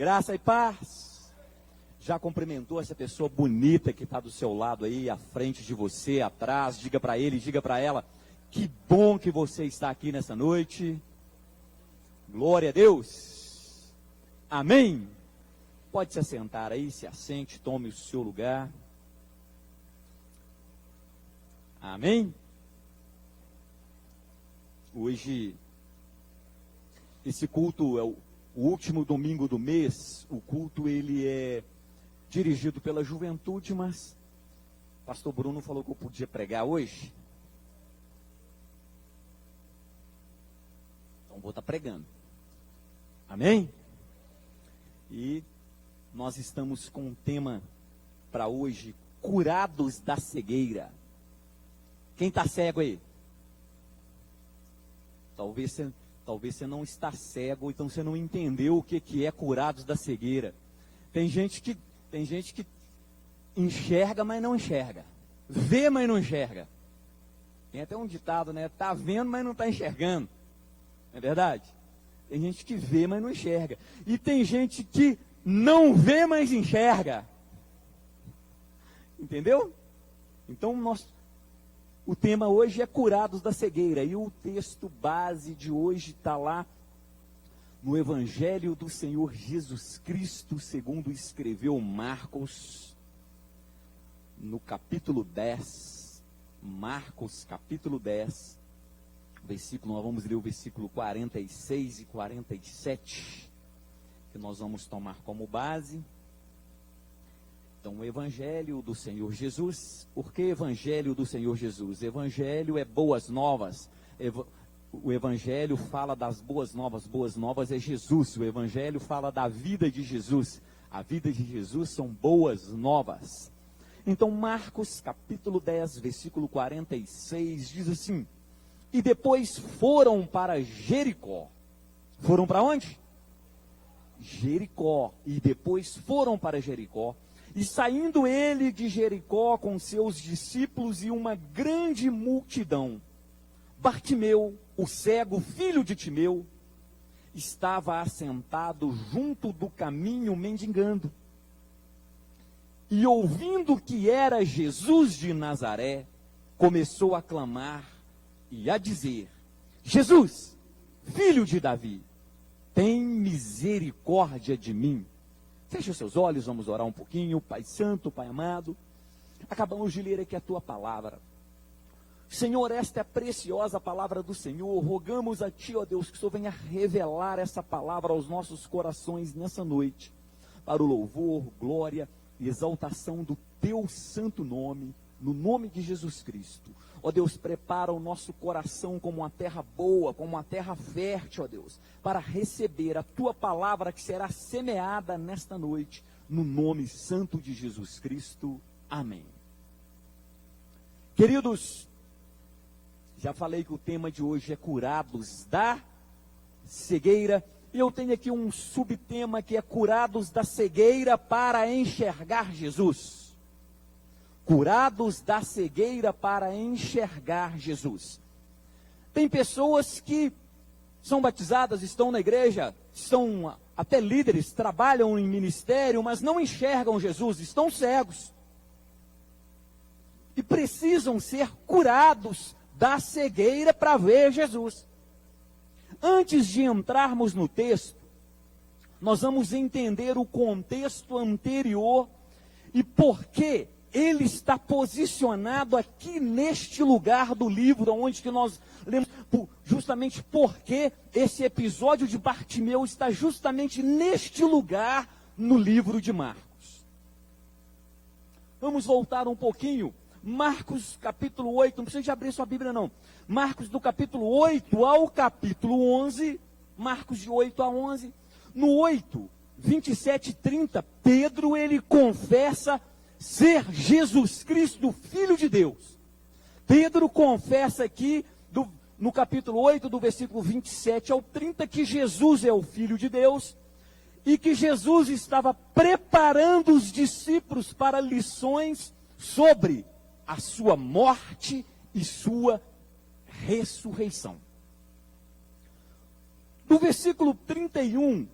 Graça e paz. Já cumprimentou essa pessoa bonita que está do seu lado aí, à frente de você, atrás? Diga para ele, diga para ela, que bom que você está aqui nessa noite. Glória a Deus. Amém. Pode se assentar aí, se assente, tome o seu lugar. Amém. Hoje, esse culto é o último domingo do mês. O culto ele é dirigido pela juventude, mas o pastor Bruno falou que eu podia pregar hoje. Então vou estar pregando. Amém? E nós estamos com um tema para hoje, curados da cegueira. Quem está cego aí? Talvez você não está cego, então você não entendeu o que é curados da cegueira. Tem gente que enxerga, mas não enxerga. Vê, mas não enxerga. Tem até um ditado, né? Está vendo, mas não está enxergando. Não é verdade? Tem gente que vê, mas não enxerga. E tem gente que não vê, mas enxerga. Entendeu? Então, o tema hoje é curados da cegueira. E o texto base de hoje está lá no Evangelho do Senhor Jesus Cristo, segundo escreveu Marcos, no capítulo 10. Marcos, capítulo 10, nós vamos ler o versículo 46 e 47, que nós vamos tomar como base. Então, o Evangelho do Senhor Jesus. Por que Evangelho do Senhor Jesus? Evangelho é boas novas. O Evangelho fala das boas novas. Boas novas é Jesus. O Evangelho fala da vida de Jesus. A vida de Jesus são boas novas. Então, Marcos, capítulo 10, versículo 46, diz assim: e depois foram para Jericó. Foram para onde? Jericó. E depois foram para Jericó. E saindo ele de Jericó com seus discípulos e uma grande multidão, Bartimeu, o cego, filho de Timeu, estava assentado junto do caminho mendigando. E ouvindo que era Jesus de Nazaré, começou a clamar e a dizer: Jesus, filho de Davi, tem misericórdia de mim. Feche os seus olhos, vamos orar um pouquinho. Pai Santo, Pai amado, acabamos de ler aqui a Tua palavra. Senhor, esta é a preciosa palavra do Senhor. Rogamos a Ti, ó Deus, que o Senhor venha revelar essa palavra aos nossos corações nessa noite, para o louvor, glória e exaltação do Teu santo nome, no nome de Jesus Cristo. Ó Deus, prepara o nosso coração como uma terra boa, como uma terra fértil, ó Deus, para receber a Tua palavra que será semeada nesta noite, no nome santo de Jesus Cristo. Amém. Queridos, já falei que o tema de hoje é curados da cegueira, e eu tenho aqui um subtema que é curados da cegueira para enxergar Jesus. Curados da cegueira para enxergar Jesus. Tem pessoas que são batizadas, estão na igreja, são até líderes, trabalham em ministério, mas não enxergam Jesus, estão cegos. E precisam ser curados da cegueira para ver Jesus. Antes de entrarmos no texto, nós vamos entender o contexto anterior e por que ele está posicionado aqui neste lugar do livro, onde que nós lemos, justamente porque esse episódio de Bartimeu está justamente neste lugar no livro de Marcos. Vamos voltar um pouquinho. Marcos capítulo 8, não precisa de abrir sua Bíblia não. Marcos do capítulo 8 ao capítulo 11, Marcos de 8 a 11. No 8, 27 e 30, Pedro ele confessa ser Jesus Cristo, Filho de Deus. Pedro confessa aqui, no capítulo 8, do versículo 27 ao 30, que Jesus é o Filho de Deus, e que Jesus estava preparando os discípulos para lições sobre a sua morte e sua ressurreição. Do versículo 31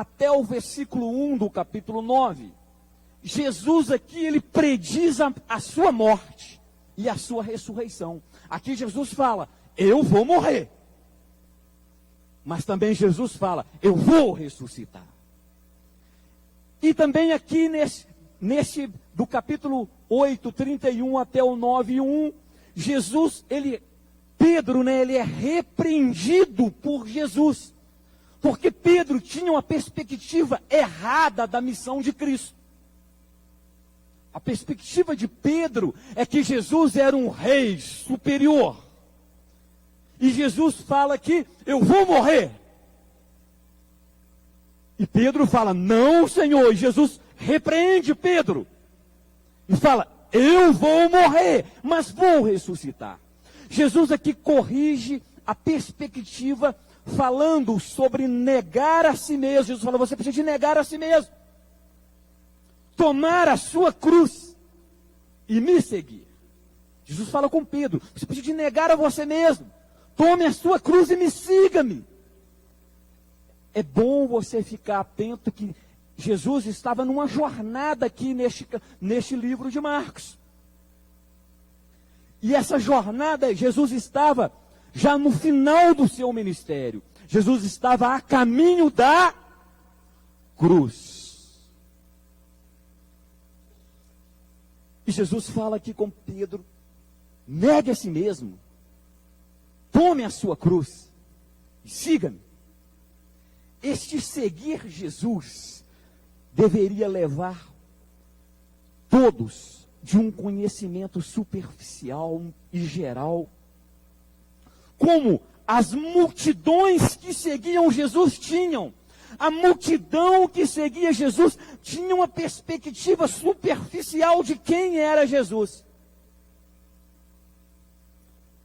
até o versículo 1 do capítulo 9, Jesus aqui, ele prediz a sua morte e a sua ressurreição. Aqui Jesus fala, eu vou morrer. Mas também Jesus fala, eu vou ressuscitar. E também aqui nesse do capítulo 8, 31 até o 9, 1, Jesus, Pedro, ele é repreendido por Jesus. Porque Pedro tinha uma perspectiva errada da missão de Cristo. A perspectiva de Pedro é que Jesus era um rei superior. E Jesus fala que eu vou morrer. E Pedro fala, não, Senhor. E Jesus repreende Pedro. E fala, eu vou morrer, mas vou ressuscitar. Jesus aqui corrige a perspectiva falando sobre negar a si mesmo. Jesus fala, você precisa de negar a si mesmo. Tomar a sua cruz e me seguir. Jesus fala com Pedro, você precisa de negar a você mesmo. Tome a sua cruz e me siga-me. É bom você ficar atento que Jesus estava numa jornada aqui neste livro de Marcos. E essa jornada, Jesus estava já no final do seu ministério. Jesus estava a caminho da cruz. E Jesus fala aqui com Pedro, negue a si mesmo, tome a sua cruz e siga-me. Este seguir Jesus deveria levar todos de um conhecimento superficial e geral, como as multidões que seguiam Jesus tinham. A multidão que seguia Jesus tinha uma perspectiva superficial de quem era Jesus.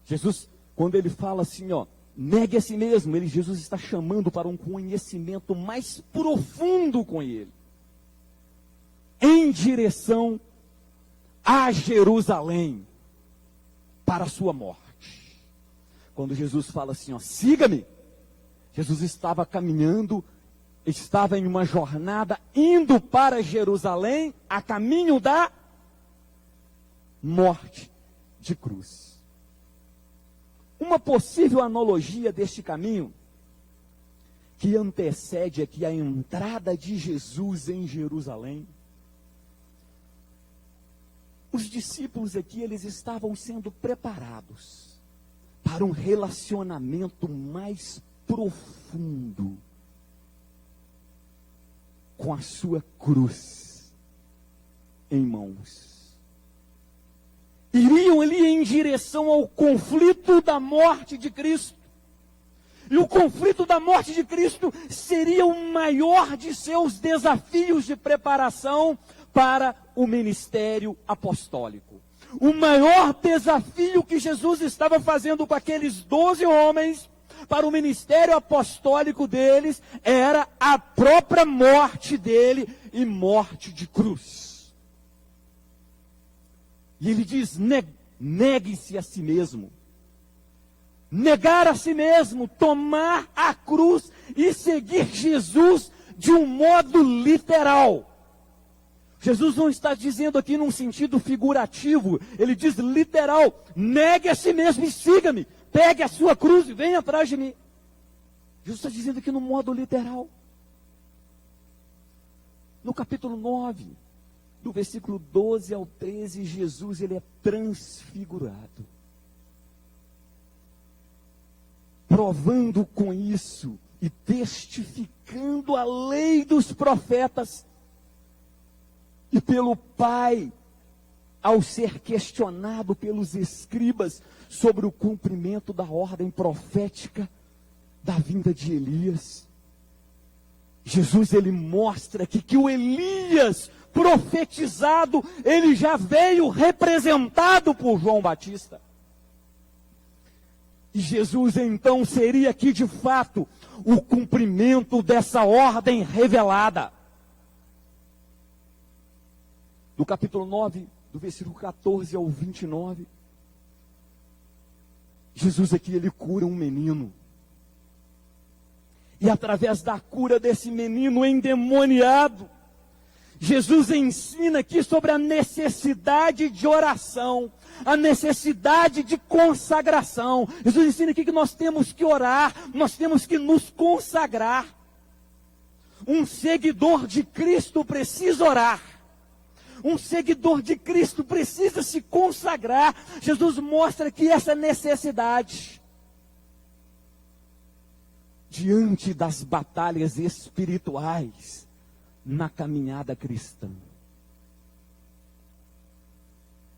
Jesus, quando ele fala assim, negue a si mesmo, Jesus está chamando para um conhecimento mais profundo com ele. Em direção a Jerusalém, para a sua morte. Quando Jesus fala assim, siga-me, Jesus estava caminhando, estava em uma jornada, indo para Jerusalém, a caminho da morte de cruz. Uma possível analogia deste caminho, que antecede aqui a entrada de Jesus em Jerusalém. Os discípulos aqui, eles estavam sendo preparados para um relacionamento mais profundo com a sua cruz em mãos. Iriam ali em direção ao conflito da morte de Cristo. E o conflito da morte de Cristo seria o maior de seus desafios de preparação para o ministério apostólico. O maior desafio que Jesus estava fazendo com aqueles 12 homens para o ministério apostólico deles era a própria morte dele e morte de cruz. E ele diz, negue-se a si mesmo. Negar a si mesmo, tomar a cruz e seguir Jesus de um modo literal. Jesus não está dizendo aqui num sentido figurativo, ele diz literal, negue a si mesmo e siga-me, pegue a sua cruz e venha atrás de mim. Jesus está dizendo aqui no modo literal. No capítulo 9, do versículo 12 ao 13, Jesus ele é transfigurado. Provando com isso e testificando a lei dos profetas. E pelo Pai, ao ser questionado pelos escribas sobre o cumprimento da ordem profética da vinda de Elias, Jesus ele mostra aqui que o Elias profetizado, ele já veio representado por João Batista. E Jesus então seria aqui de fato o cumprimento dessa ordem revelada. Do capítulo 9, do versículo 14 ao 29, Jesus aqui ele cura um menino. E através da cura desse menino endemoniado, Jesus ensina aqui sobre a necessidade de oração, a necessidade de consagração. Jesus ensina aqui que nós temos que orar, nós temos que nos consagrar. Um seguidor de Cristo precisa orar. Um seguidor de Cristo precisa se consagrar. Jesus mostra aqui essa necessidade. Diante das batalhas espirituais na caminhada cristã,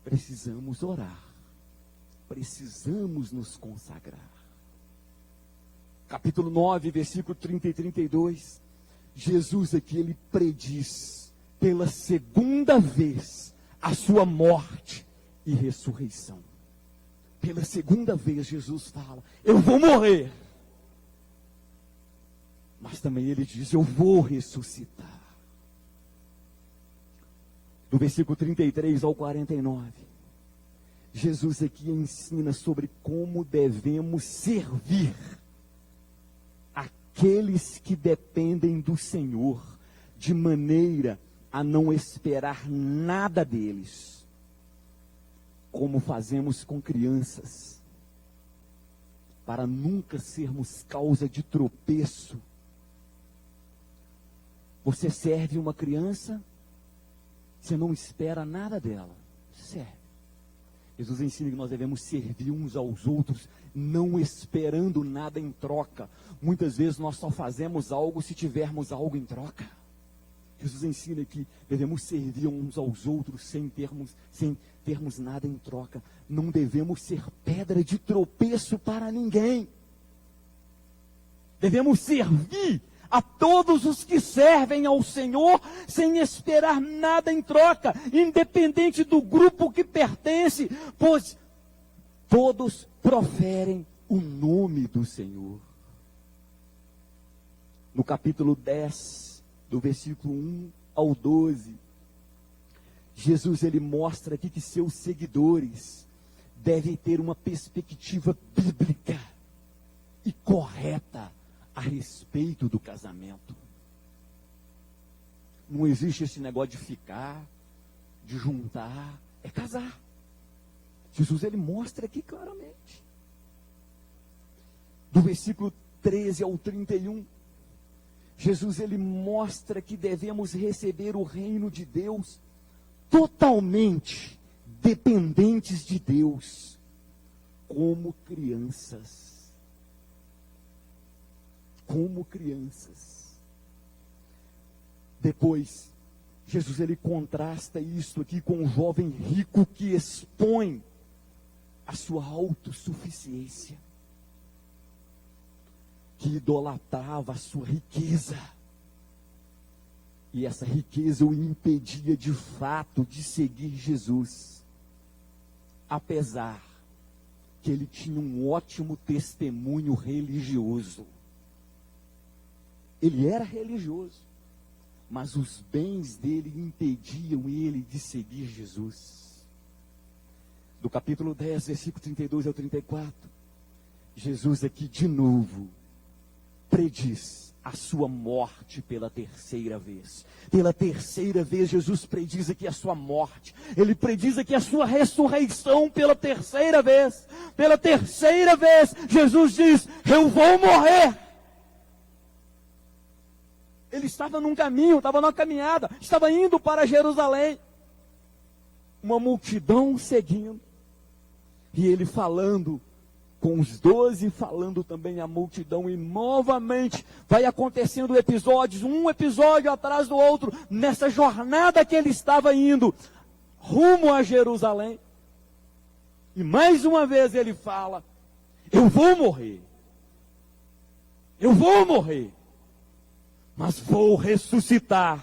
precisamos orar, precisamos nos consagrar. Capítulo 9, versículo 30 e 32, Jesus aqui, ele prediz pela segunda vez a sua morte e ressurreição. Pela segunda vez Jesus fala, eu vou morrer. Mas também ele diz, eu vou ressuscitar. Do versículo 33 ao 49, Jesus aqui ensina sobre como devemos servir aqueles que dependem do Senhor, de maneira a não esperar nada deles, como fazemos com crianças, para nunca sermos causa de tropeço. Você serve uma criança, você não espera nada dela, serve. Jesus ensina que nós devemos servir uns aos outros, não esperando nada em troca. Muitas vezes nós só fazemos algo se tivermos algo em troca. Jesus ensina que devemos servir uns aos outros sem termos nada em troca. Não devemos ser pedra de tropeço para ninguém. Devemos servir a todos os que servem ao Senhor, sem esperar nada em troca, independente do grupo que pertence, pois todos proferem o nome do Senhor. No capítulo 10, do versículo 1 ao 12, Jesus ele mostra aqui que seus seguidores devem ter uma perspectiva bíblica e correta a respeito do casamento. Não existe esse negócio de ficar, de juntar, é casar. Jesus ele mostra aqui claramente. Do versículo 13 ao 31, Jesus ele mostra que devemos receber o reino de Deus totalmente dependentes de Deus, como crianças. Como crianças. Depois, Jesus ele contrasta isso aqui com um jovem rico que expõe a sua autossuficiência, que idolatrava a sua riqueza, e essa riqueza o impedia de fato de seguir Jesus, apesar que ele tinha um ótimo testemunho religioso. Ele era religioso, mas os bens dele impediam ele de seguir Jesus. Do capítulo 10, versículo 32 ao 34, Jesus aqui de novo prediz a sua morte pela terceira vez. Pela terceira vez Jesus prediz aqui a sua morte. Ele prediz aqui a sua ressurreição pela terceira vez. Pela terceira vez Jesus diz, eu vou morrer. Ele estava num caminho, estava numa caminhada, estava indo para Jerusalém. Uma multidão seguindo. E ele falando com os 12, falando também a multidão. E novamente vai acontecendo episódios, um episódio atrás do outro, nessa jornada que ele estava indo, rumo a Jerusalém. E mais uma vez ele fala, eu vou morrer. Eu vou morrer. Mas vou ressuscitar.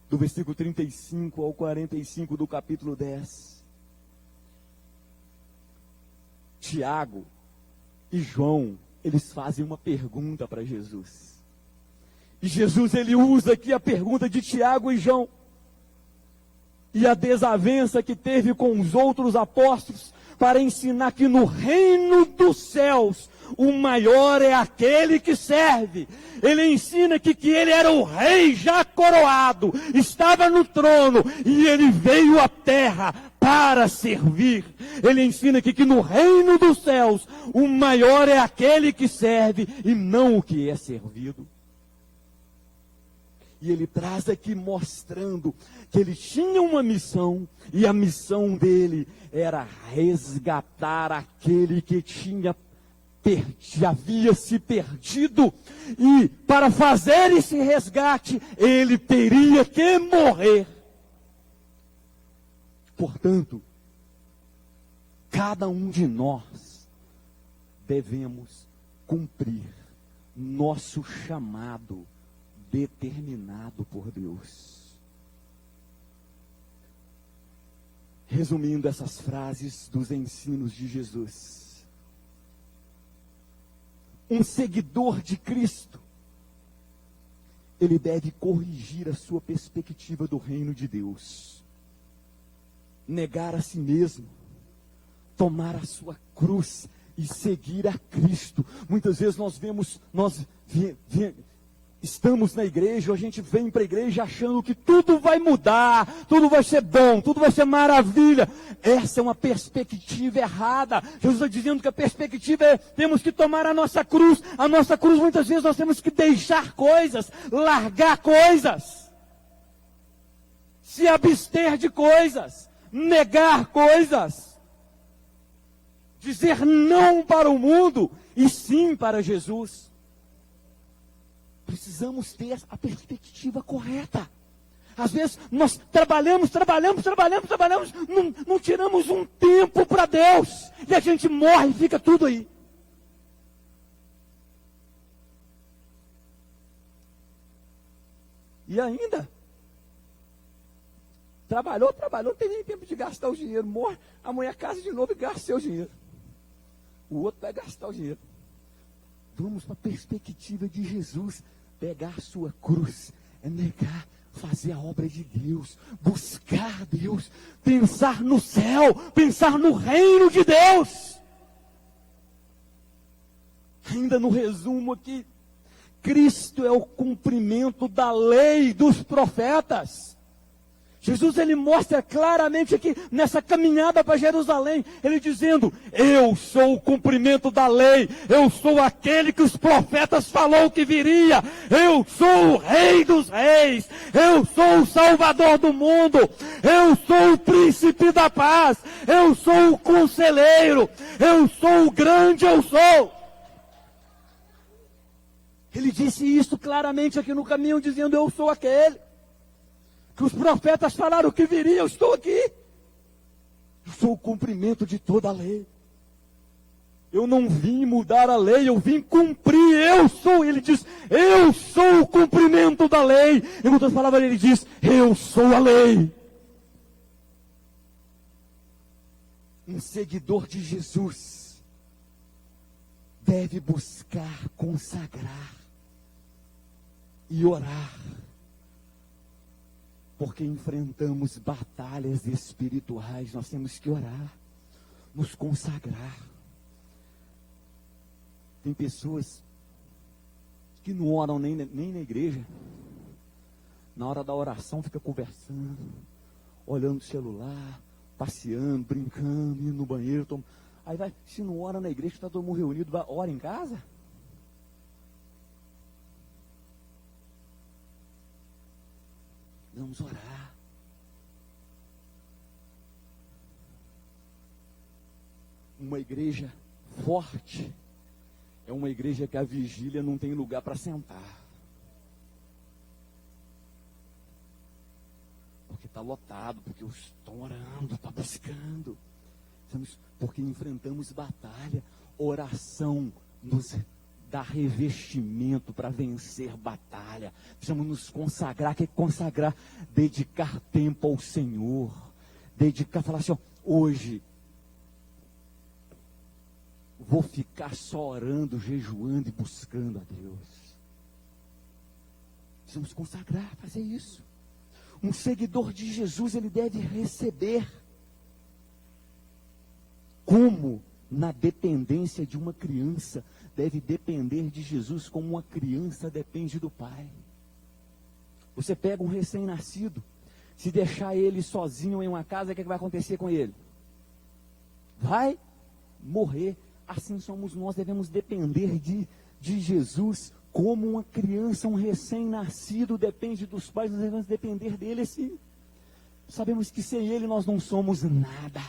Do versículo 35 ao 45 do capítulo 10. Tiago e João, eles fazem uma pergunta para Jesus. E Jesus, ele usa aqui a pergunta de Tiago e João. E a desavença que teve com os outros apóstolos, para ensinar que no reino dos céus, o maior é aquele que serve. Ele ensina que ele era o rei já coroado, estava no trono e ele veio à terra para servir. Ele ensina que no reino dos céus, o maior é aquele que serve e não o que é servido. E ele traz aqui mostrando que ele tinha uma missão, e a missão dele era resgatar aquele que havia se perdido. E para fazer esse resgate, ele teria que morrer. Portanto, cada um de nós devemos cumprir nosso chamado determinado por Deus. Resumindo essas frases dos ensinos de Jesus, um seguidor de Cristo, ele deve corrigir a sua perspectiva do reino de Deus, negar a si mesmo, tomar a sua cruz e seguir a Cristo. Muitas vezes estamos na igreja, a gente vem para a igreja achando que tudo vai mudar, tudo vai ser bom, tudo vai ser maravilha. Essa é uma perspectiva errada. Jesus está dizendo que a perspectiva é, temos que tomar a nossa cruz. A nossa cruz, muitas vezes, nós temos que deixar coisas, largar coisas, se abster de coisas, negar coisas, dizer não para o mundo e sim para Jesus. Precisamos ter a perspectiva correta. Às vezes nós trabalhamos, não tiramos um tempo para Deus, e a gente morre e fica tudo aí. E ainda, trabalhou, não tem nem tempo de gastar o dinheiro, morre, amanhã casa de novo e gasta seu dinheiro. O outro vai gastar o dinheiro. Vamos para a perspectiva de Jesus. Pegar a sua cruz é negar, fazer a obra de Deus, buscar Deus, pensar no céu, pensar no reino de Deus. Ainda no resumo aqui, Cristo é o cumprimento da lei dos profetas. Jesus, ele mostra claramente aqui, nessa caminhada para Jerusalém, ele dizendo, eu sou o cumprimento da lei, eu sou aquele que os profetas falou que viria, eu sou o rei dos reis, eu sou o salvador do mundo, eu sou o príncipe da paz, eu sou o conselheiro, eu sou o grande eu sou. Ele disse isso claramente aqui no caminho, dizendo, eu sou aquele que os profetas falaram que viria, eu estou aqui. Eu sou o cumprimento de toda a lei. Eu não vim mudar a lei, eu vim cumprir, eu sou. Ele diz, eu sou o cumprimento da lei. Em outras palavras, ele diz, eu sou a lei. Um seguidor de Jesus deve buscar consagrar e orar, porque enfrentamos batalhas espirituais, nós temos que orar, nos consagrar. Tem pessoas que não oram nem na igreja, na hora da oração fica conversando, olhando o celular, passeando, brincando, indo no banheiro, aí vai, se não ora na igreja, está todo mundo reunido, ora em casa? Vamos orar. Uma igreja forte é uma igreja que a vigília não tem lugar para sentar. Porque está lotado, porque os estão orando, estão buscando. Porque enfrentamos batalha. Oração nos dá revestimento para vencer batalha. Precisamos nos consagrar. O que é consagrar? Dedicar tempo ao Senhor. Falar assim, ó, hoje vou ficar só orando, jejuando e buscando a Deus. Precisamos consagrar, fazer isso. Um seguidor de Jesus, ele deve receber como na dependência de uma criança, deve depender de Jesus como uma criança depende do Pai. Você pega um recém-nascido, se deixar ele sozinho em uma casa, o que vai acontecer com ele? Vai morrer. Assim somos nós, devemos depender de Jesus como uma criança, um recém-nascido depende dos pais, nós devemos depender dele assim. Sabemos que sem ele nós não somos nada,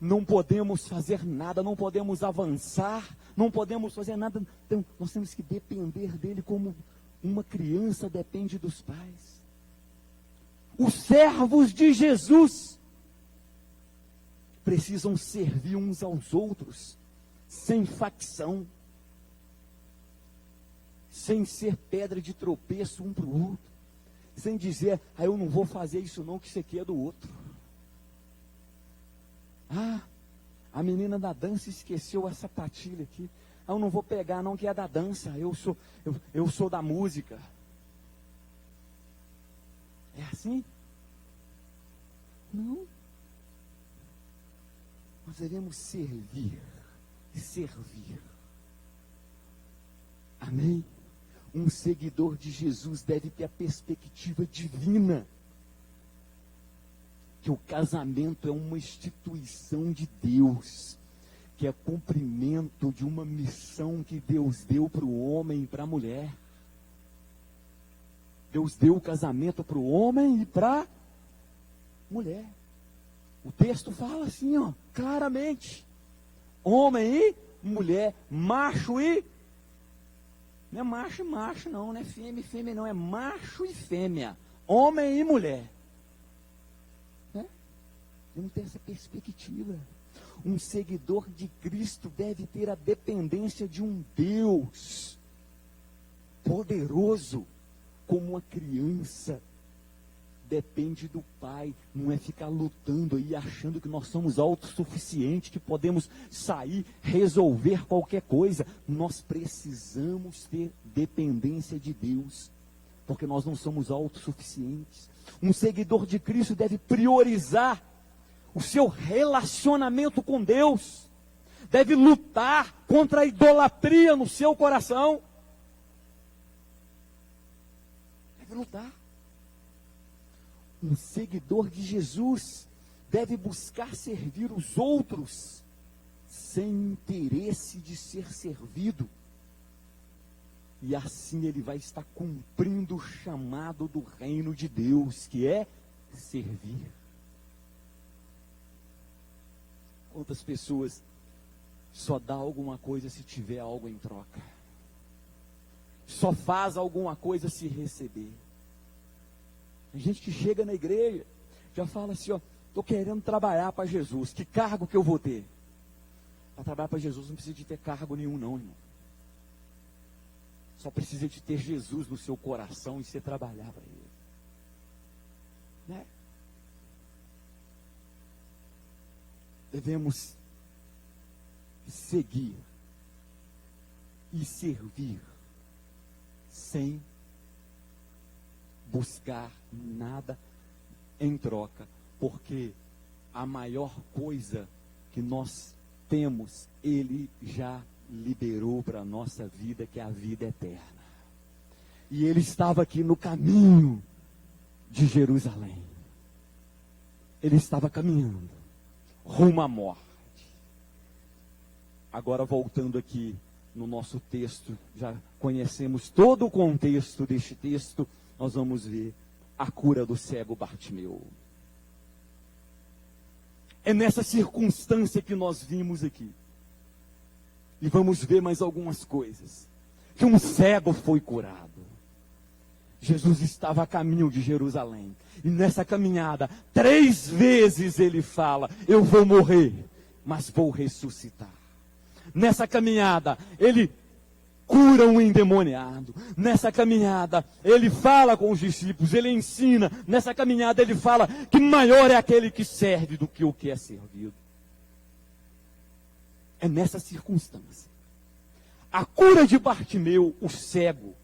não podemos fazer nada, não podemos avançar, não podemos fazer nada, então nós temos que depender dele como uma criança depende dos pais. Os servos de Jesus precisam servir uns aos outros, sem facção, sem ser pedra de tropeço um para o outro, sem dizer, eu não vou fazer isso não, que isso aqui é do outro. A menina da dança esqueceu essa patilha aqui, eu não vou pegar não, que é da dança, eu sou da música. É assim? Não. Nós devemos servir. Amém? Um seguidor de Jesus deve ter a perspectiva divina. Que o casamento é uma instituição de Deus. Que é cumprimento de uma missão que Deus deu para o homem e para a mulher. Deus deu o casamento para o homem e para a mulher. O texto fala assim, claramente. Homem e mulher, macho e... Não é macho e macho não, não é fêmea e fêmea não, é macho e fêmea. Homem e mulher. Vamos ter essa perspectiva. Um seguidor de Cristo deve ter a dependência de um Deus poderoso, como uma criança depende do Pai. Não é ficar lutando aí, achando que nós somos autossuficientes, que podemos sair, resolver qualquer coisa. Nós precisamos ter dependência de Deus, porque nós não somos autossuficientes. Um seguidor de Cristo deve priorizar o seu relacionamento com Deus, deve lutar contra a idolatria no seu coração. Deve lutar. Um seguidor de Jesus deve buscar servir os outros sem interesse de ser servido. E assim ele vai estar cumprindo o chamado do reino de Deus, que é servir. Quantas pessoas só dá alguma coisa se tiver algo em troca? Só faz alguma coisa se receber. Tem gente que chega na igreja, já fala assim, estou querendo trabalhar para Jesus, que cargo que eu vou ter? Para trabalhar para Jesus não precisa de ter cargo nenhum não, irmão. Só precisa de ter Jesus no seu coração e você trabalhar para Ele. Né? Devemos seguir e servir sem buscar nada em troca, porque a maior coisa que nós temos, Ele já liberou para a nossa vida, que é a vida eterna. E Ele estava aqui no caminho de Jerusalém. Ele estava caminhando rumo à morte. Agora voltando aqui no nosso texto, já conhecemos todo o contexto deste texto, nós vamos ver a cura do cego Bartimeu. É nessa circunstância que nós vimos aqui. E vamos ver mais algumas coisas. Que um cego foi curado. Jesus estava a caminho de Jerusalém. E nessa caminhada, 3 vezes ele fala, eu vou morrer, mas vou ressuscitar. Nessa caminhada, ele cura um endemoniado. Nessa caminhada, ele fala com os discípulos, ele ensina. Nessa caminhada, ele fala que maior é aquele que serve do que o que é servido. É nessa circunstância. A cura de Bartimeu, o cego,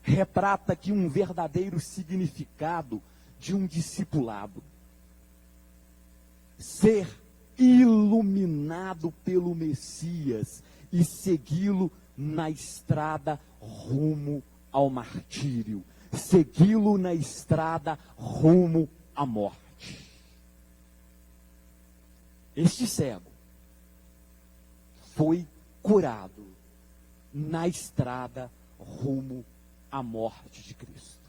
retrata aqui um verdadeiro significado de um discipulado. Ser iluminado pelo Messias e segui-lo na estrada rumo ao martírio, segui-lo na estrada rumo à morte. Este cego foi curado na estrada rumo à morte de Cristo.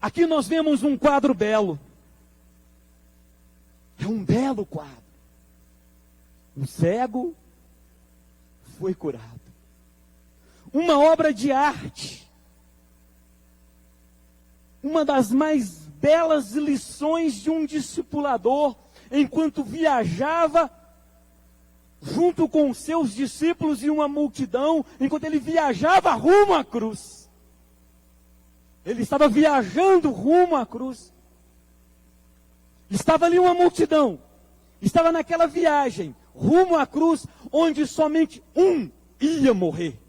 Aqui nós vemos um quadro belo. É um belo quadro. Um cego foi curado. Uma obra de arte. Uma das mais belas lições de um discipulador, enquanto viajava junto com seus discípulos e uma multidão, enquanto ele viajava rumo à cruz. Ele estava viajando rumo à cruz. Estava ali uma multidão. Estava naquela viagem, rumo à cruz, onde somente um ia morrer.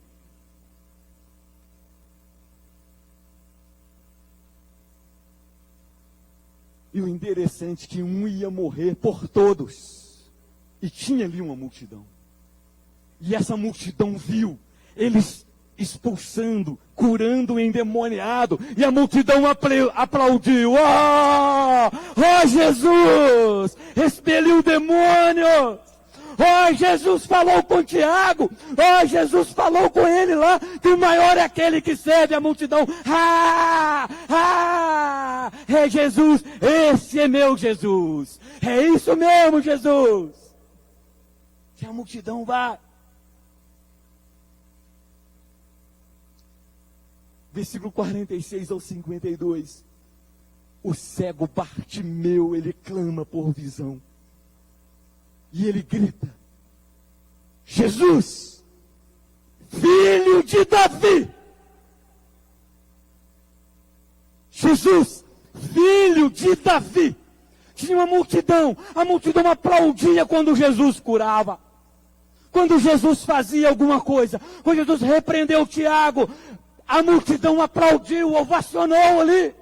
E o interessante é que um ia morrer por todos. E tinha ali uma multidão. E essa multidão viu eles expulsando, curando o endemoniado. E a multidão aplaudiu. Oh, Jesus! Expeliu o demônio! Oh, Jesus falou com Tiago. Oh, Jesus falou com ele lá, que o maior é aquele que serve a multidão. É Jesus, esse é meu Jesus. É isso mesmo, Jesus. Que a multidão vai. Versículo 46 ao 52. O cego Bartimeu, ele clama por visão. E ele grita: Jesus, filho de Davi. Jesus, filho de Davi. Tinha uma multidão. A multidão aplaudia quando Jesus curava. Quando Jesus fazia alguma coisa. Quando Jesus repreendeu Tiago, a multidão aplaudiu, ovacionou ali.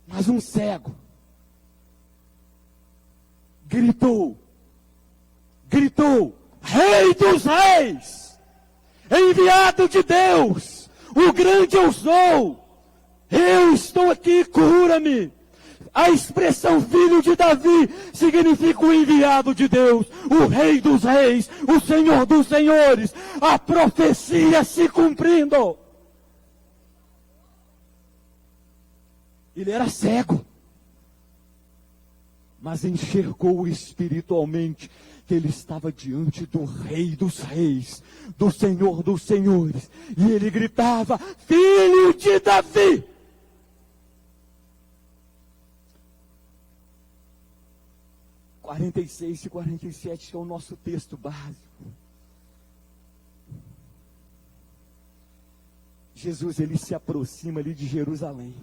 Mas um cego gritou, Rei dos Reis, enviado de Deus, o grande eu sou, eu estou aqui, cura-me. A expressão filho de Davi significa o enviado de Deus, o Rei dos Reis, o Senhor dos Senhores, a profecia se cumprindo. Ele era cego, mas enxergou espiritualmente que ele estava diante do Rei dos Reis, do Senhor dos Senhores, e ele gritava, filho de Davi. (46) 46 e 47, que é o nosso texto básico. Jesus, ele se aproxima ali de Jerusalém.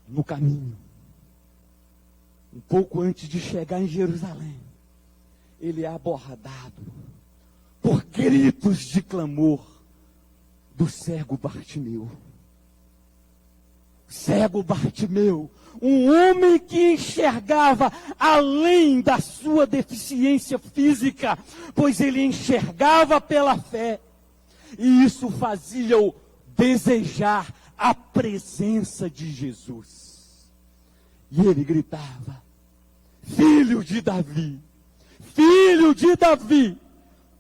No caminho, um pouco antes de chegar em Jerusalém, ele é abordado por gritos de clamor do cego Bartimeu. Cego Bartimeu, um homem que enxergava além da sua deficiência física, pois ele enxergava pela fé, e isso fazia-o desejar a presença de Jesus. E ele gritava, filho de Davi,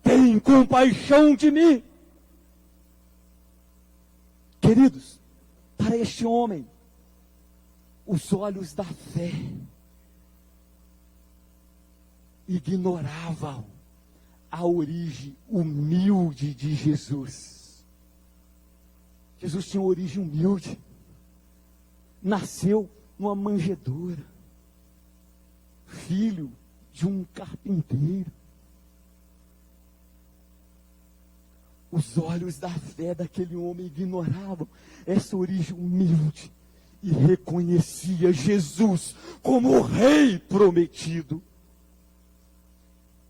tem compaixão de mim. Queridos, para este homem, os olhos da fé ignoravam a origem humilde de Jesus. Jesus tinha uma origem humilde. Nasceu numa manjedoura. Filho de um carpinteiro. Os olhos da fé daquele homem ignoravam essa origem humilde e reconhecia Jesus como o Rei prometido.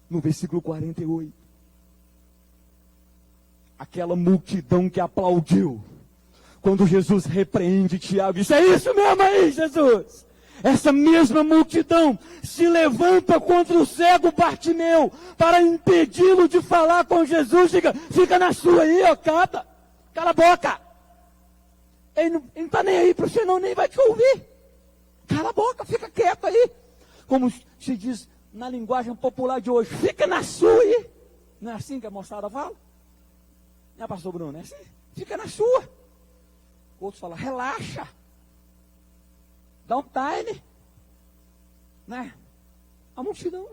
No versículo 48, aquela multidão que aplaudiu, Quando Jesus repreende Tiago, isso é isso mesmo aí, Jesus. Essa mesma multidão se levanta contra o cego Bartimeu para impedi-lo de falar com Jesus. Fica na sua aí, ó, cala a boca. Ele não está nem aí para você, não, nem vai te ouvir. Cala a boca, fica quieto aí. Como se diz na linguagem popular de hoje, fica na sua aí. Não é assim que a moçada fala? Não é, pastor Bruno? É assim? Fica na sua. Outros falam, relaxa. Dá um time. Né? A multidão.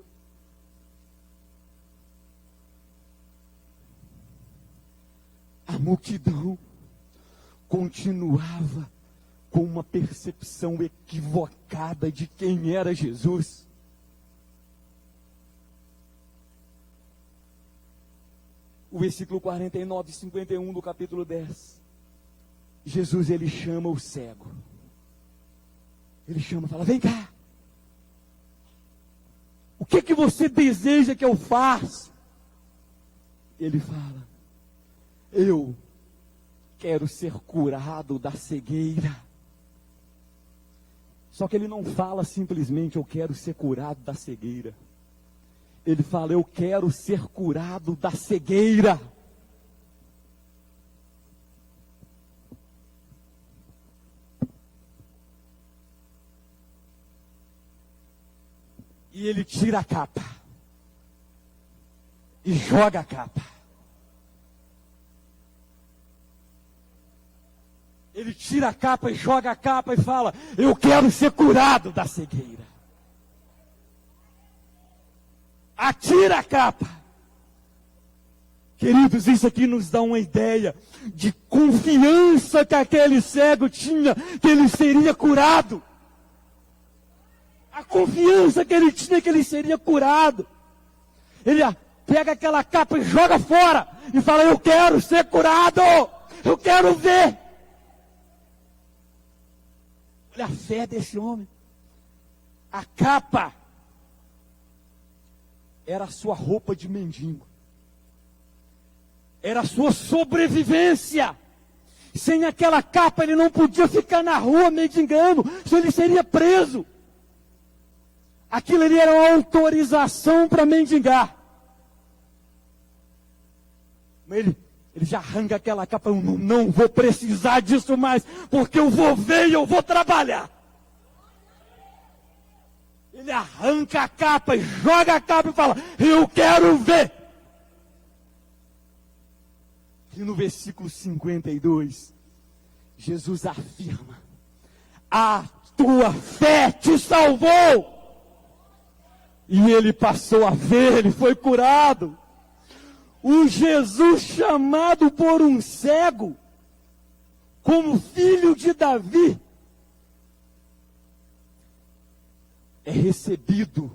A multidão continuava com uma percepção equivocada de quem era Jesus. O versículo 49 e 51 do capítulo 10. Jesus, ele chama o cego. Ele chama e fala, vem cá. O que você deseja que eu faça? Ele fala, eu quero ser curado da cegueira. Só que ele não fala simplesmente, eu quero ser curado da cegueira. Ele fala, eu quero ser curado da cegueira. E ele tira a capa. E joga a capa. Ele tira a capa e joga a capa e fala, eu quero ser curado da cegueira. Atira a capa. Queridos, isso aqui nos dá uma ideia de confiança que aquele cego tinha, que ele seria curado. A confiança que ele tinha que ele seria curado. Ele pega aquela capa e joga fora. E fala, eu quero ser curado. Eu quero ver. Olha a fé desse homem. A capa era a sua roupa de mendigo. Era a sua sobrevivência. Sem aquela capa ele não podia ficar na rua mendigando. Senão ele seria preso. Aquilo ali era uma autorização para mendigar. Ele já arranca aquela capa, eu não vou precisar disso mais, porque eu vou ver e eu vou trabalhar. Ele arranca a capa, joga a capa e fala, eu quero ver. E no versículo 52, Jesus afirma, a tua fé te salvou. E ele passou a ver, ele foi curado. O Jesus chamado por um cego, como filho de Davi, é recebido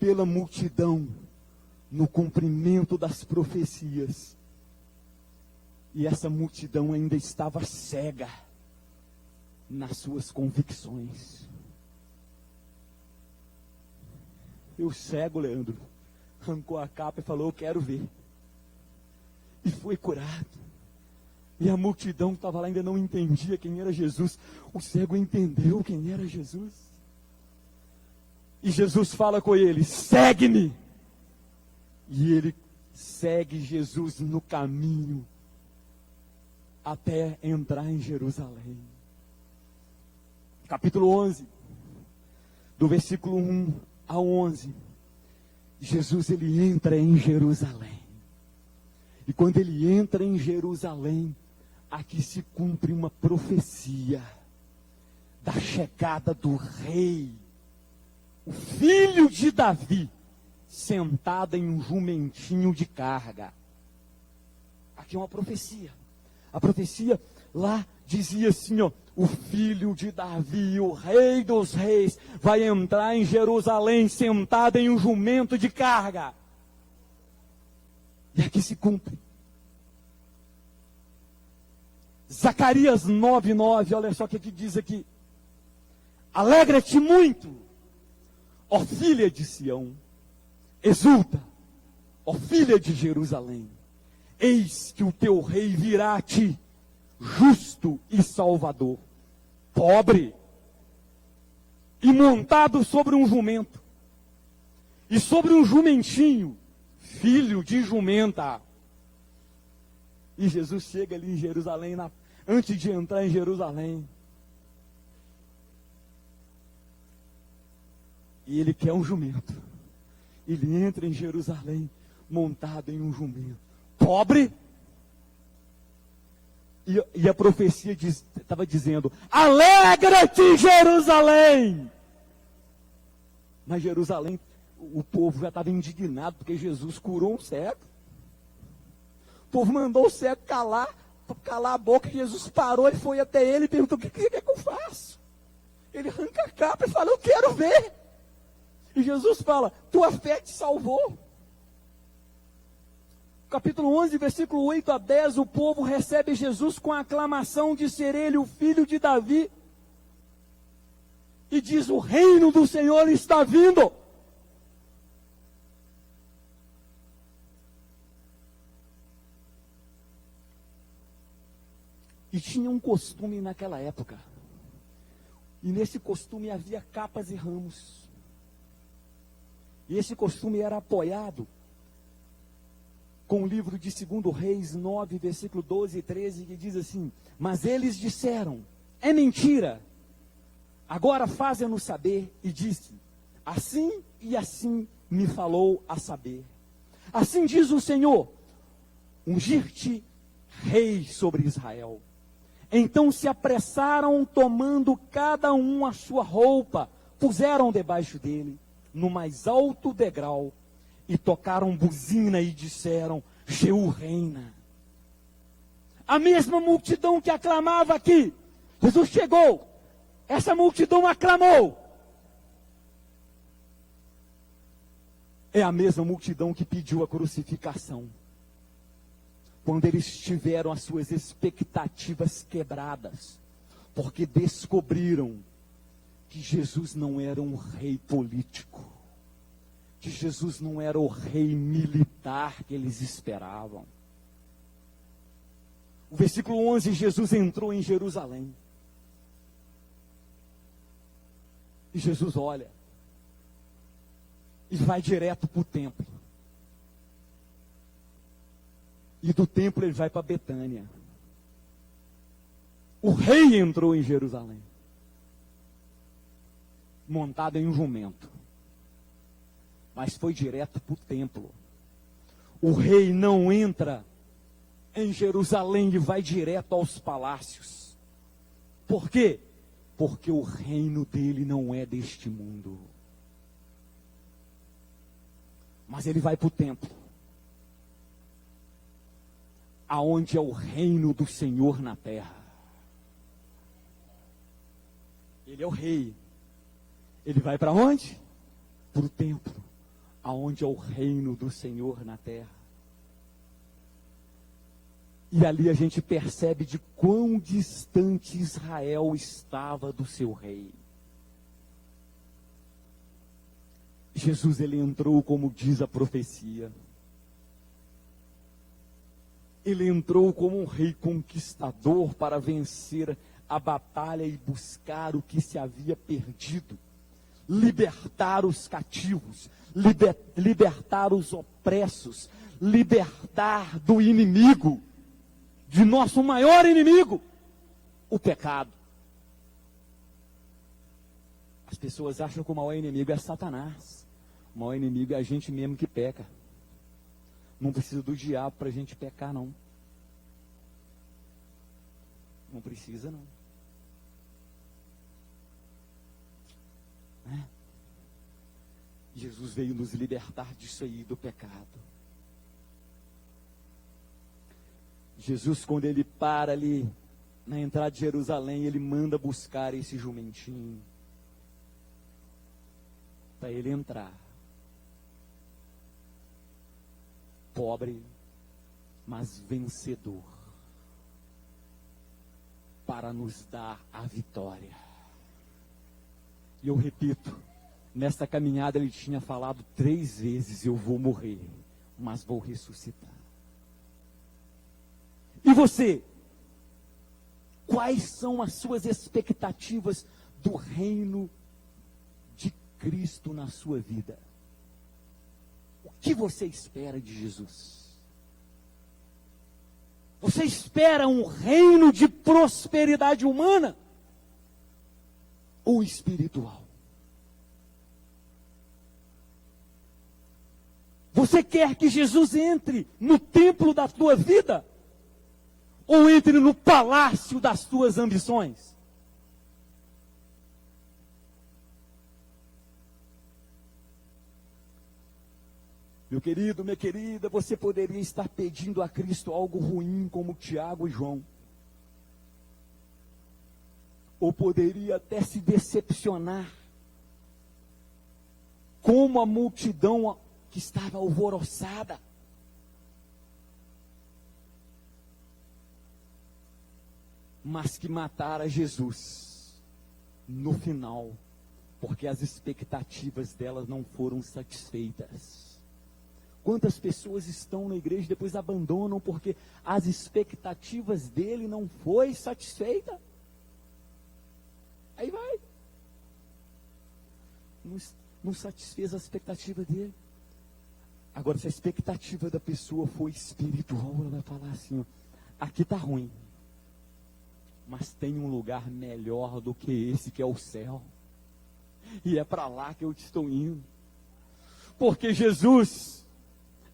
pela multidão no cumprimento das profecias. E essa multidão ainda estava cega nas suas convicções. E o cego, Leandro, arrancou a capa e falou, eu quero ver. E foi curado. E a multidão que estava lá ainda não entendia quem era Jesus. O cego entendeu quem era Jesus. E Jesus fala com ele, segue-me. E ele segue Jesus no caminho até entrar em Jerusalém. Capítulo 11, do versículo 1 a 11, Jesus ele entra em Jerusalém. E quando ele entra em Jerusalém, aqui se cumpre uma profecia da chegada do rei, o filho de Davi, sentado em um jumentinho de carga. Aqui é uma profecia. A profecia lá dizia assim, ó, o filho de Davi, o rei dos reis, vai entrar em Jerusalém sentado em um jumento de carga. E aqui se cumpre. Zacarias 9:9, olha só o que diz aqui. Alegra-te muito, ó filha de Sião, exulta, ó filha de Jerusalém. Eis que o teu rei virá a ti, justo justo e salvador, pobre e montado sobre um jumento, e sobre um jumentinho, filho de jumenta. E Jesus chega ali em Jerusalém, antes de entrar em Jerusalém, e ele quer um jumento. Ele entra em Jerusalém montado em um jumento, pobre. E a profecia estava dizendo: alegra-te, Jerusalém! Mas Jerusalém, o povo já estava indignado, porque Jesus curou um cego. O povo mandou o cego calar a boca. Jesus parou e foi até ele e perguntou: o que é que eu faço? Ele arranca a capa e fala: eu quero ver. E Jesus fala: tua fé te salvou. Capítulo 11, versículo 8 a 10, o povo recebe Jesus com a aclamação de ser ele o filho de Davi. E diz: o reino do Senhor está vindo. E tinha um costume naquela época. E nesse costume havia capas e ramos. E esse costume era apoiado com o livro de 2 Reis 9, versículo 12 e 13, que diz assim: mas eles disseram: é mentira. Agora fazem-nos saber. E disse: assim e assim me falou a saber. Assim diz o Senhor: ungir-te rei sobre Israel. Então se apressaram, tomando cada um a sua roupa, puseram debaixo dele, no mais alto degrau, e tocaram buzina e disseram: Jeú reina. A mesma multidão que aclamava aqui, Jesus chegou, essa multidão aclamou. É a mesma multidão que pediu a crucificação, quando eles tiveram as suas expectativas quebradas, porque descobriram que Jesus não era um rei político, que Jesus não era o rei militar que eles esperavam. O versículo 11, Jesus entrou em Jerusalém. E Jesus olha e vai direto para o templo. E do templo ele vai para Betânia. O rei entrou em Jerusalém, montado em um jumento, mas foi direto para o templo. O rei não entra em Jerusalém e vai direto aos palácios. Por quê? Porque o reino dele não é deste mundo. Mas ele vai para o templo, aonde é o reino do Senhor na terra. Ele é o rei. Ele vai para onde? Para o templo, aonde é o reino do Senhor na terra. E ali a gente percebe de quão distante Israel estava do seu rei. Jesus, ele entrou como diz a profecia. Ele entrou como um rei conquistador para vencer a batalha e buscar o que se havia perdido. Libertar os cativos, libertar os opressos, libertar do inimigo, de nosso maior inimigo, o pecado. As pessoas acham que o maior inimigo é Satanás. O maior inimigo é a gente mesmo que peca. Não precisa do diabo para a gente pecar, não. Não precisa, não. Jesus veio nos libertar disso aí, do pecado. Jesus, quando ele para ali na entrada de Jerusalém, ele manda buscar esse jumentinho para ele entrar. Pobre, mas vencedor, para nos dar a vitória. E eu repito, nesta caminhada ele tinha falado 3 vezes: eu vou morrer, mas vou ressuscitar. E você? Quais são as suas expectativas do reino de Cristo na sua vida? O que você espera de Jesus? Você espera um reino de prosperidade humana ou espiritual? Você quer que Jesus entre no templo da tua vida? Ou entre no palácio das tuas ambições? Meu querido, minha querida, você poderia estar pedindo a Cristo algo ruim, como Tiago e João. Ou poderia até se decepcionar, como a multidão que estava alvoroçada. Mas que matara Jesus no final, porque as expectativas delas não foram satisfeitas. Quantas pessoas estão na igreja e depois abandonam porque as expectativas dele não foi satisfeita? Aí vai. Não satisfez a expectativa dele. Agora, se a expectativa da pessoa for espiritual, ela vai falar assim, ó, aqui está ruim, mas tem um lugar melhor do que esse, que é o céu. E é para lá que eu estou indo. Porque Jesus,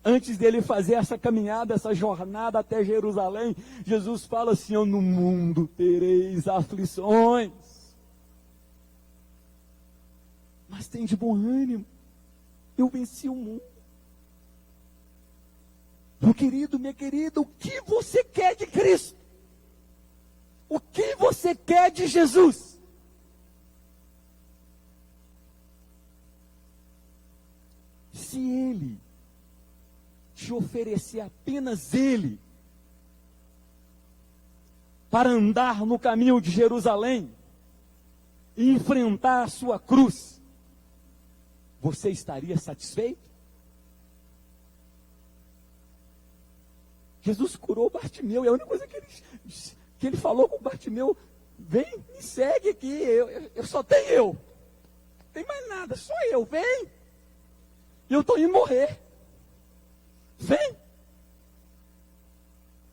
antes dele fazer essa caminhada, essa jornada até Jerusalém, Jesus fala assim, ó, no mundo tereis aflições. Mas tem de bom ânimo. Eu venci o mundo. Meu querido, minha querida, o que você quer de Cristo? O que você quer de Jesus? Se Ele te oferecer apenas Ele, para andar no caminho de Jerusalém, e enfrentar a sua cruz, você estaria satisfeito? Jesus curou Bartimeu, e a única coisa que ele falou com Bartimeu, vem, me segue aqui, eu só tenho eu. Não tem mais nada, só eu, vem. E eu estou indo morrer. Vem.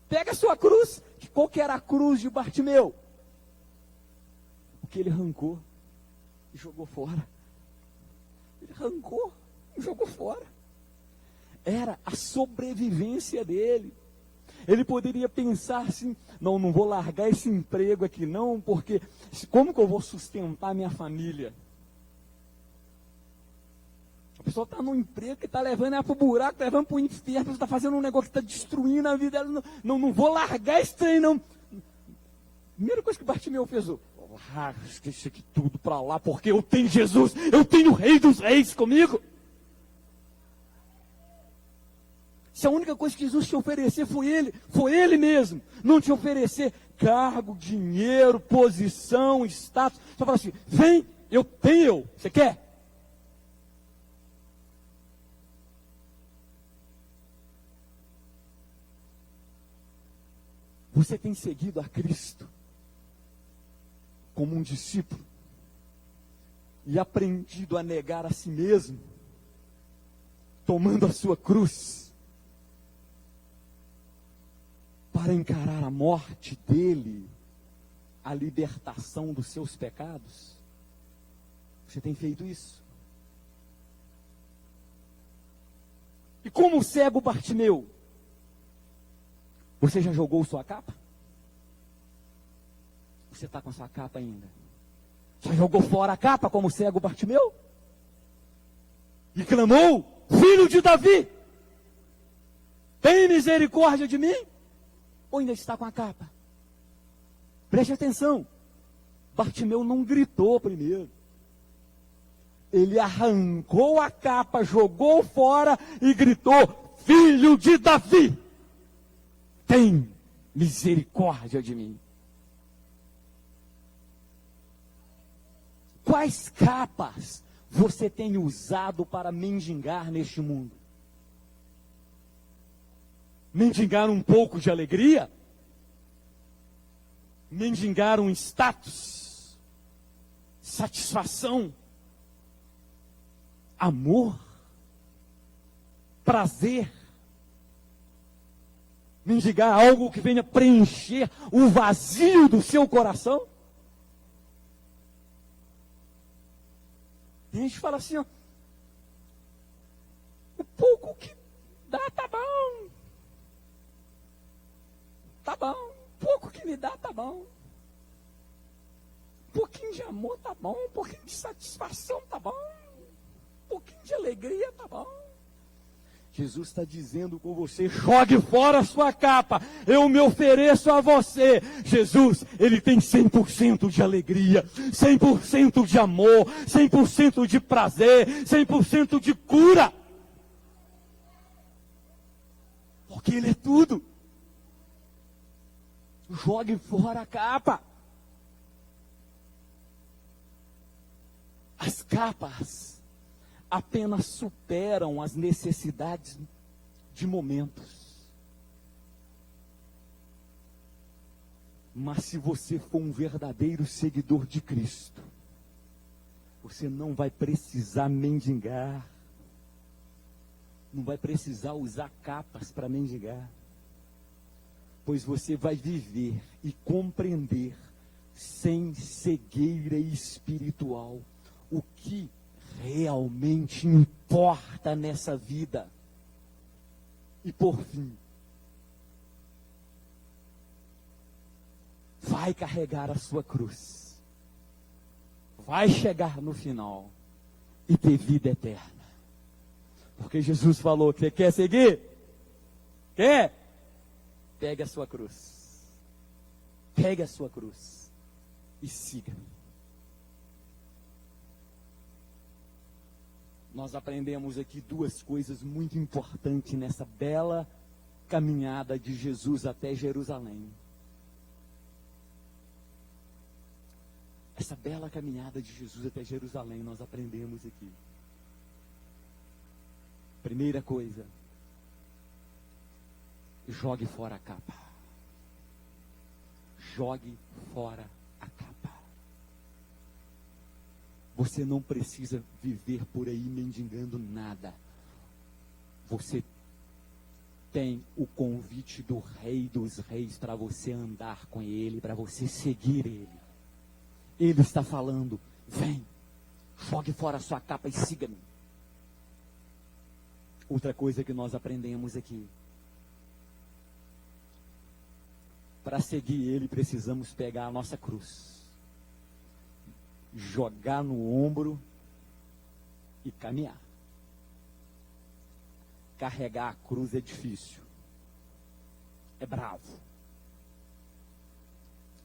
Pega a sua cruz. Qual que era a cruz de Bartimeu? O que ele arrancou e jogou fora. Ele arrancou e jogou fora. Era a sobrevivência dele. Ele poderia pensar assim, não vou largar esse emprego aqui não, porque como que eu vou sustentar minha família? A pessoa está num emprego que está levando ela para o buraco, está levando para o inferno, está fazendo um negócio que está destruindo a vida dela, não vou largar esse trem não. Primeira coisa que Bartimeu fez, esqueci aqui tudo para lá, porque eu tenho Jesus, eu tenho o Rei dos Reis comigo. Se a única coisa que Jesus te oferecer foi Ele mesmo, não te oferecer cargo, dinheiro, posição, status, só fala assim, vem, eu tenho, você quer? Você tem seguido a Cristo como um discípulo e aprendido a negar a si mesmo, tomando a sua cruz, para encarar a morte dele, a libertação dos seus pecados? Você tem feito isso? E como o cego Bartimeu, você já jogou sua capa? Você está com a sua capa ainda? Já jogou fora a capa como o cego Bartimeu? E clamou, filho de Davi, tem misericórdia de mim? Ou ainda está com a capa? Preste atenção. Bartimeu não gritou primeiro. Ele arrancou a capa, jogou fora e gritou, filho de Davi, tem misericórdia de mim. Quais capas você tem usado para mendigar neste mundo? Mendigar um pouco de alegria? mendigar um status, satisfação, amor, prazer, mendigar algo que venha preencher o vazio do seu coração. E a gente fala assim, ó, o pouco que dá tá bom. Tá bom. O pouco que me dá tá bom. Um pouquinho de amor tá bom. Um pouquinho de satisfação tá bom. Um pouquinho de alegria tá bom. Jesus está dizendo com você, jogue fora a sua capa, eu me ofereço a você. Jesus, Ele tem 100% de alegria, 100% de amor, 100% de prazer, 100% de cura. Porque Ele é tudo. Jogue fora a capa. As capas apenas superam as necessidades de momentos. Mas se você for um verdadeiro seguidor de Cristo, você não vai precisar mendigar, não vai precisar usar capas para mendigar, pois você vai viver e compreender sem cegueira espiritual o que realmente importa nessa vida. E por fim, vai carregar a sua cruz, vai chegar no final e ter vida eterna. Porque Jesus falou que quer seguir? Quer? Pegue a sua cruz. Pegue a sua cruz e siga-me. Nós aprendemos aqui duas coisas muito importantes nessa bela caminhada de Jesus até Jerusalém. Essa bela caminhada de Jesus até Jerusalém, nós aprendemos aqui. Primeira coisa, jogue fora a capa. Jogue fora a capa. Você não precisa viver por aí mendigando nada. Você tem o convite do Rei dos Reis para você andar com Ele, para você seguir Ele. Ele está falando, vem, jogue fora a sua capa e siga-me. Outra coisa que nós aprendemos aqui. Para seguir Ele, precisamos pegar a nossa cruz, jogar no ombro e caminhar. Carregar a cruz é difícil. É bravo.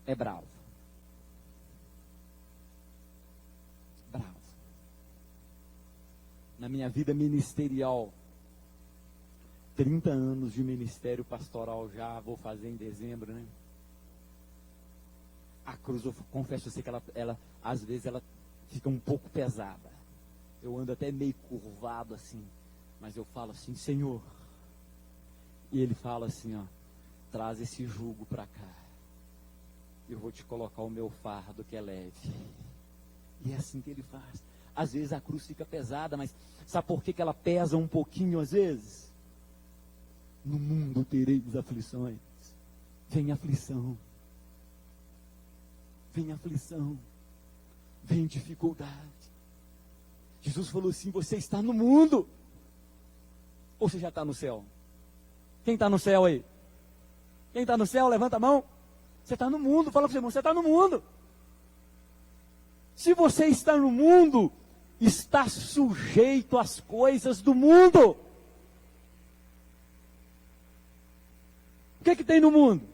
É bravo. Bravo. Na minha vida ministerial, 30 anos de ministério pastoral já vou fazer em dezembro, né? A cruz, eu confesso a você que ela às vezes ela fica um pouco pesada. Eu ando até meio curvado assim, mas eu falo assim, Senhor. E Ele fala assim, ó, traz esse jugo para cá. Eu vou te colocar o meu fardo que é leve. E é assim que Ele faz. Às vezes a cruz fica pesada, mas sabe por que ela pesa um pouquinho às vezes? No mundo tereis aflições. Vem aflição. Vem aflição. Vem dificuldade. Jesus falou assim, você está no mundo. Ou você já está no céu? Quem está no céu aí? Quem está no céu, levanta a mão. Você está no mundo, fala para o seu irmão, você está no mundo. Se você está no mundo, está sujeito às coisas do mundo. O que tem no mundo?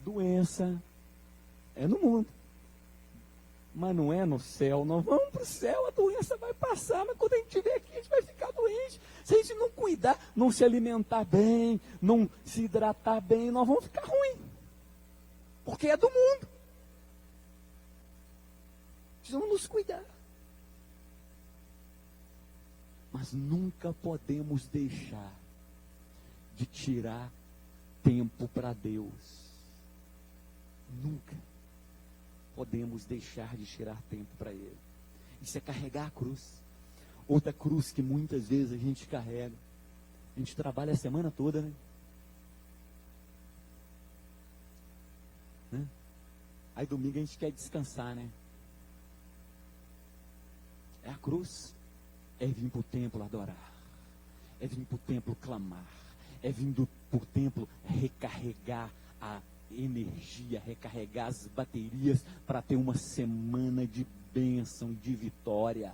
Doença. É no mundo. Mas não é no céu. Nós vamos para o céu, a doença vai passar, mas quando a gente estiver aqui, a gente vai ficar doente. Se a gente não cuidar, não se alimentar bem, não se hidratar bem, nós vamos ficar ruim. Porque é do mundo. Precisamos nos cuidar. Mas nunca podemos deixar de tirar tempo para Deus. nunca podemos deixar de tirar tempo para Ele. Isso é carregar a cruz. Outra cruz que muitas vezes a gente carrega. A gente trabalha a semana toda, né? Aí domingo a gente quer descansar, né? É a cruz. É vir para o templo adorar. É vir para o templo clamar. É vir para o templo recarregar a energia, recarregar as baterias para ter uma semana de bênção, de vitória.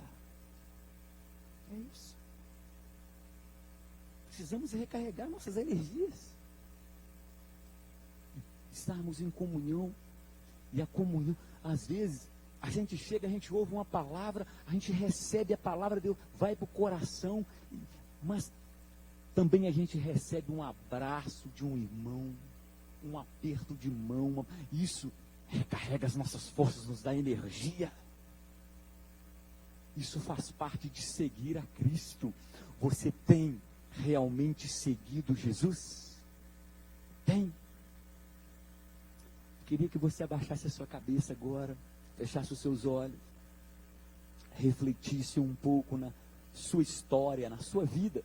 É isso. Precisamos recarregar nossas energias. Estarmos em comunhão. E a comunhão, às vezes, a gente chega, a gente ouve uma palavra, a gente recebe a palavra, Deus vai para o coração, mas também a gente recebe um abraço de um irmão, um aperto de mão. Isso recarrega as nossas forças, nos dá energia. Isso faz parte de seguir a Cristo. Você tem realmente seguido Jesus? Tem. Queria que você abaixasse a sua cabeça agora, fechasse os seus olhos, refletisse um pouco na sua história, na sua vida.